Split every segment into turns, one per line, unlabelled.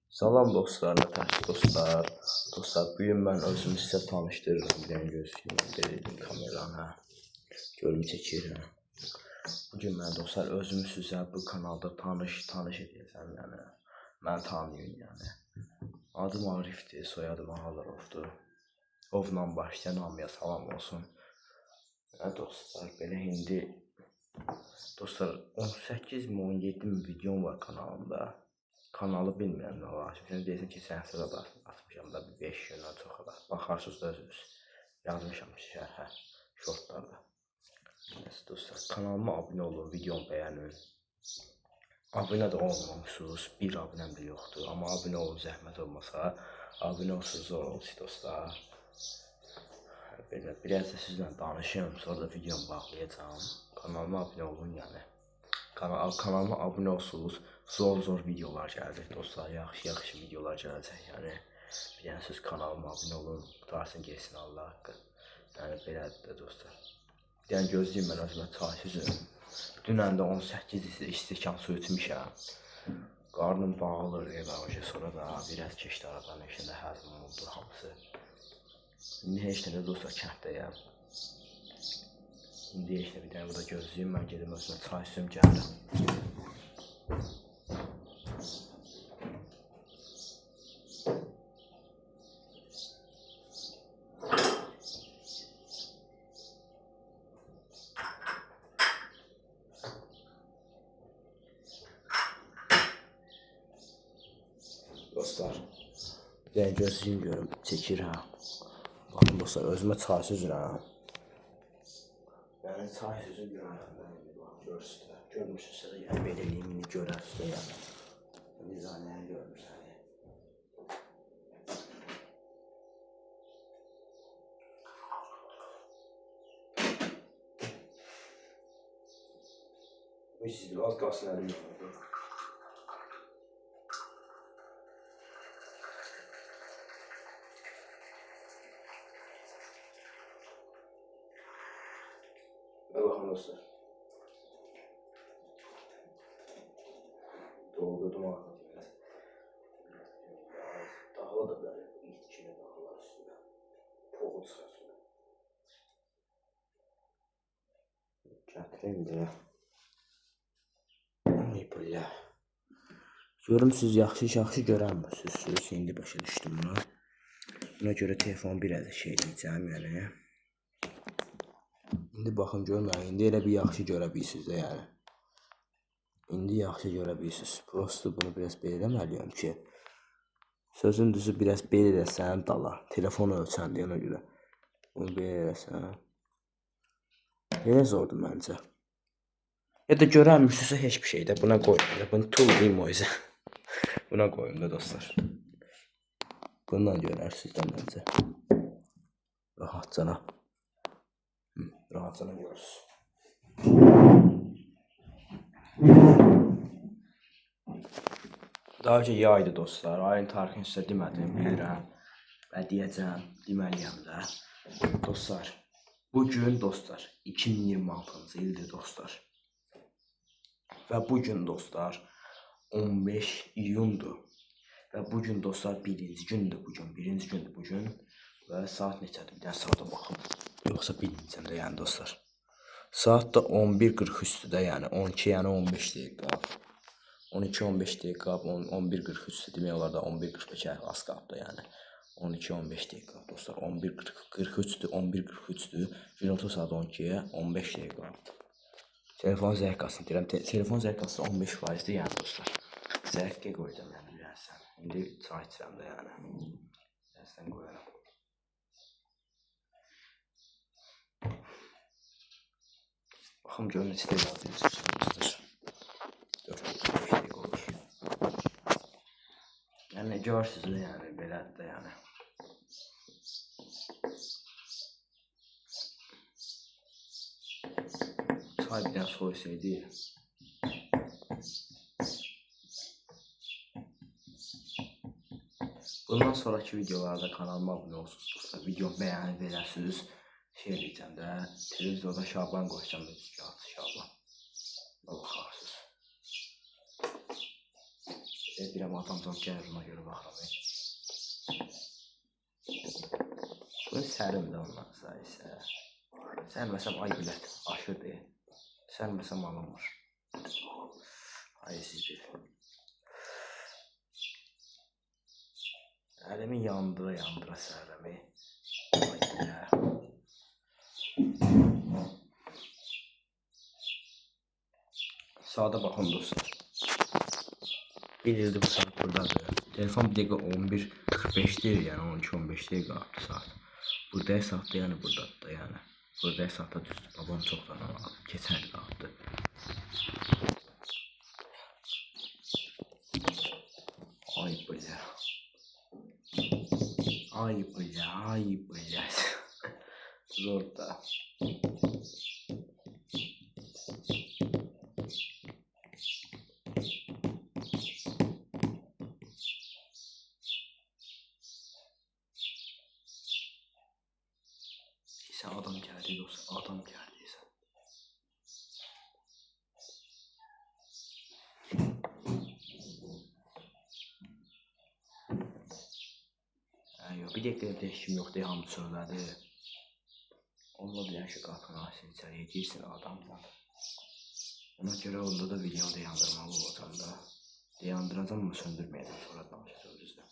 Salam dostlar, təşkil dostlar. Dostlar, bugün mən özümü sizə tanışdırıram. Bir dənə gözləyim kameranı. Görüm çəkirəm. Bugün mən dostlar özümü sizə bu kanalda tanış edəcəm. Yəni mən tanıyın yəni. Adım Arifdir, soyadım Ağalovdur. Ovla başlayan hamıya salam olsun. Yəni dostlar, belə indi dostlar 18-17 min videom var kanalımda. Kanalı bilmirəm nə var. Şimdi deyirsən ki, sən sıra atmışam da bir 5 gündən çox olar. Baxarsınız da özünüz. Yazmışam şərhə, şortlarda. Neyse dostlar, kanalıma abunə olun, videomu bəyənin. Abunə də olmamışsınız, bir abunəm də yoxdur. Amma abunə olun, zəhmət olmasa. Abunə olsun, zor olsun dostlar. Biraz da sizlə danışım, sonra da videomu bağlayacağım. Kanalıma abunə olun yəni. Kanalıma abunə olsunuz, zor videolar gələcək dostlar, yaxşı videolar gələcək, yəni bilirsiniz kanalıma abunə olun, qutarsın geçsin Allah haqqı, yəni belədir də dostlar. Bir dənə gözləyim mən özümə çay süzüm, dünən də 18 istikan su içmişəm, qarnım bağılır evə, sonra da biraz keçdi arabanın içində həzm oldu hamısı. İndi heç də dostlar kənddəyəm. İndi işte bir dənə burada gözləyim, mən gedim özümə çay süzüm gəlirəm. Dostlar, bir dənə gözləyim görüm, çəkir ha. Baxın dostlar, özümə çay süzürəm. Yəni çay süzüm görürəm, görmüşsünüz də, yəni belirliyim, indi görərsiniz də, yəni nizanəyə görmüşsünüz. Siz az qalsın əlim yoxdur. Və baxın dostlar. Doldurdum arxada biraz. Dağla da belə itkilə dağlar üstündə. Poğu çıxar üstündə. Gətireyim də. Böyle. Görüm siz yaxşı görənmişsiniz. İndi başa düşdüm buna. Buna görə telefon biraz şey diyeceğim yəni. İndi baxın görün, indi elə bir yaxşı görə bilirsiniz də yəni. İndi yaxşı görə bilirsiniz. Prosto bunu biraz belə eləməliyəm ki, sözün düzü biraz belə eləsəm dala. Telefonu ölçəndə ona görə. Bunu belə eləsəm. Elə zordur məncə. Ya da görənmişsinizsə heç bir şey də buna qoyun. Bunu tulayım o yüzden. Buna koyun da dostlar. Bundan görərsiniz də məncə. Rahatcana. Rahatcana görürsünüz. Daha önce yaydı dostlar. Ayın tarixini sizə demədim, bilirəm. Və deyəcəm, deməliyəm də. Dostlar, bugün dostlar 2026-cı ildir dostlar. Və bugün dostlar 15 iyundur. Və bugün dostlar birinci gündür bugün. Və saat neçədir? Bir dənə saata baxım. Yoxsa bilməyəcəm də yəni dostlar. Saat da 11:43-dür yəni 12 yəni 15 dəqiqə. 12-15 dəqiqə, 11:43-dür. Demək olar da 11:45-ə az qalıb da yəni. 12-15 dəqiqə dostlar. 11:43-dür, 11:43-dür. Günorta saat 12-yə 15 dəqiqə qalıb. Telefon zərkasını deyirəm. Telefon zərkası 15%'dir yəni dostlar. Zərkə qoyacağam yəni bilərsən. İndi çay içirəm də yəni. Bilərsən qoyaram. Baxım görün neçə dəqiqə deyilsiniz dostlar. 4-5 dəqiqə olur. Yəni görürsünüz də yəni belədir də yəni. Çay bir dənə soysaydı. Bundan sonraki videolarda kanalıma abunə olsunuz. Videomu bəyənib verəsiniz. Şey edəcəm də, televizorda Şaban qoysam da Şaban. Baxarsınız. Birəm adamcan gəlir, ona görə baxıram. Bu sərimdir ondan sayısı. Sərməsəm ay bilət, aşırdı. Sərməsəm alınmır. Ay zibil. Əlimi yandıra sərəmi. Ay bilə. Saata baxın dostlar. Bir ildir bu saat buradadır. Telefon bir dəqiqə 11:45 deyir, yəni 12:15 dəqiqə qaldı saat. Buradaya saatda, yəni buradadır da, yəni. Buradaya saatda düzdür. Babam çoxdan aldı. Keçən il aldı. Ay bilə. Ay bilə, ay bilə. Zor da. Sən adam gəldi, yoxsa adam gəldiysən. Yox, bir dəqiqə kim yoxdur, hamı söylədi. Onunla deyən ki, qapını açsın, içəriyə girsin adamlar. Ona görə onda da videonu dayandırmalı olacam da. Dayandıracam ama söndürməyəcəm, sonra danışacağım düzdür.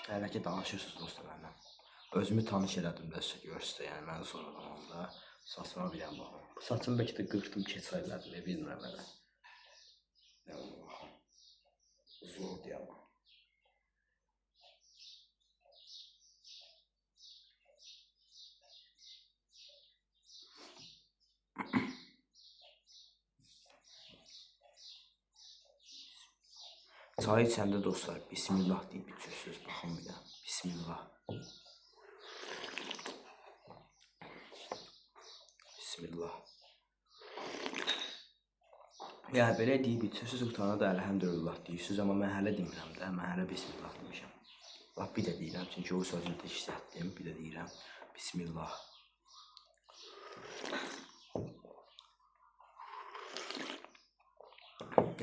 Hələ ki danışırsınız dostlar mənimlə. Özümü tanış elədim də sizə görsünüz, yəni məni sonradan onda saçma bilən baxım. Bu saçımı bəlkə də qırxdım, keçə elədim, bilmirəm hələ. Nə ona baxım. Zor deyəm. Çay içəndə dostlar, bismillah deyib içirsiniz, baxın bir də. Bismillah. Bismillah. Yəni belə deyib içirsiniz, qutana da əlhəmdülillah deyirsiniz, amma mən hələ demirəm də, mən hələ bismillah demişəm. Bax bir də deyirəm, çünki o sözünü də işlətdim, bir də deyirəm, bismillah.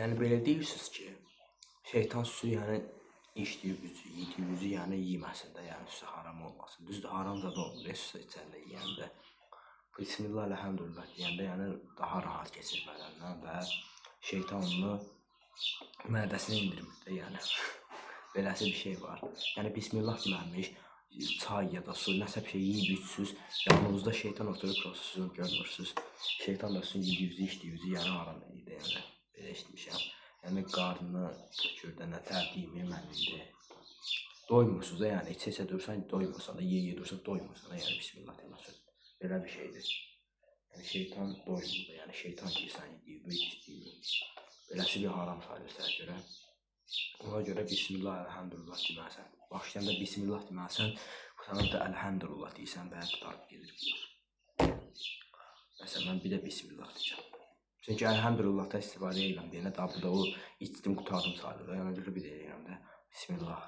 Yəni belə deyirsiniz ki, şeytan süsü, yəni içdiyi üzü, yediyi üzü, yəni yeməsin də, yəni süsü haram olmasın. Düzdür, haram da olmur, süsü içəndə yeyəndə. Bismillah, əlhəmdülillah deyəndə, yəni daha rahat keçir bədəndən və şeytan onu mədəsinə indirmir də, yəni. Beləsi bir şey var. Yəni bismillah deməlmiş, çay ya da su, nəsə bir şey yiyib içsiniz, yanınızda şeytan oturub prosesini görmürsünüz. Şeytan da sizin yediyi üzü, içdiyi üzü, yəni haram edir, yəni. Belə işləmişəm. Yəni qarnını tökür də, nə tərtiyimi mənimdir. Doymursunuz da, yəni içə dursan doymursan da, ye dursan doymursan da, yəni bismillah deməsin. Belə bir şeydir. Yəni şeytan doymur da, yəni şeytan girsən yediyimi, içdiyimi. Beləsi bir haram sayılır sənə görə. Ona görə bismillah, əlhəmdülillah deməsən. Başlayanda bismillah deməsən, bu sana da əlhəmdülillah deyirsən və qutarıb gedir bunlar. Məsələn, mən bir də bismillah deyəcəm. Çünki əlhəmdülillahda istifadə edirəm deyənə, daha burada o içdim, qutardım sayılır. Yəni görə bir də deyirəm də, bismillah.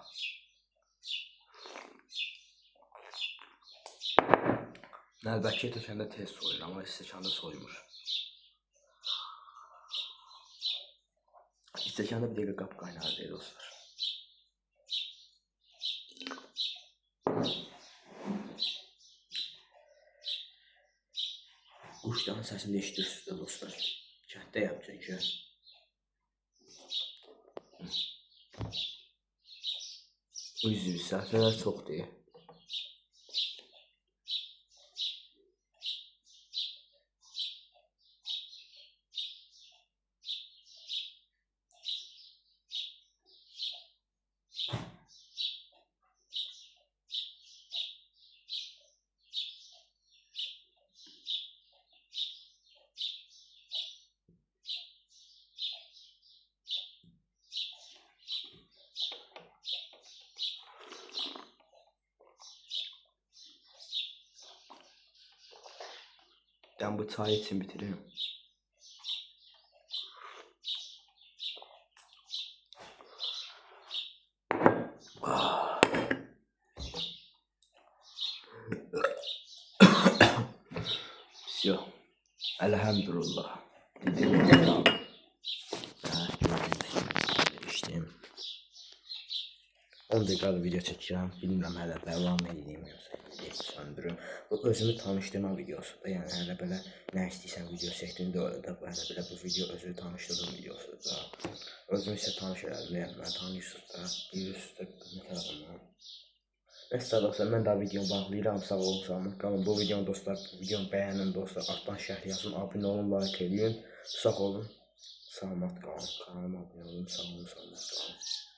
Nəlbəki tökəndə tez soyur, amma istəkanda soymur. İstəkanda bir dəqiqə qap qaynar deyil dostlar. Quşların səsini eşidirsiniz də dostlar. Kənddəyəm çünki. Bu üzvü səhvələr çoxdur. Ben bu çayı için bitiririm. Все. Elhamdülillah. Dedim. İçtim. 10 dəqiqə video çəkirəm. Bilmirəm hələ davam edeyim yoxsa söndürüm. Bu özümü tanışdırma videosudur. Yəni hələ belə nə istəyirsən video çəkdim də orada bu hələ belə bu video özünü tanışdırdığım videosudur da. Özümü sizə tanış elədim. Yəni məni tanıyırsınız da, bilirsiniz də nə tərəfimdən. Nəysə dostlar, mən daha videonu bağlayıram. Sağ olun, salamat qalın. Bu videonu dostlar, videonu bəyənin dostlar. Altdan şərh yazın, abunə olun, like eləyin. Sağ olun, salamat qalın. Kanalıma abunə olun, sağ olun, salamat qalın.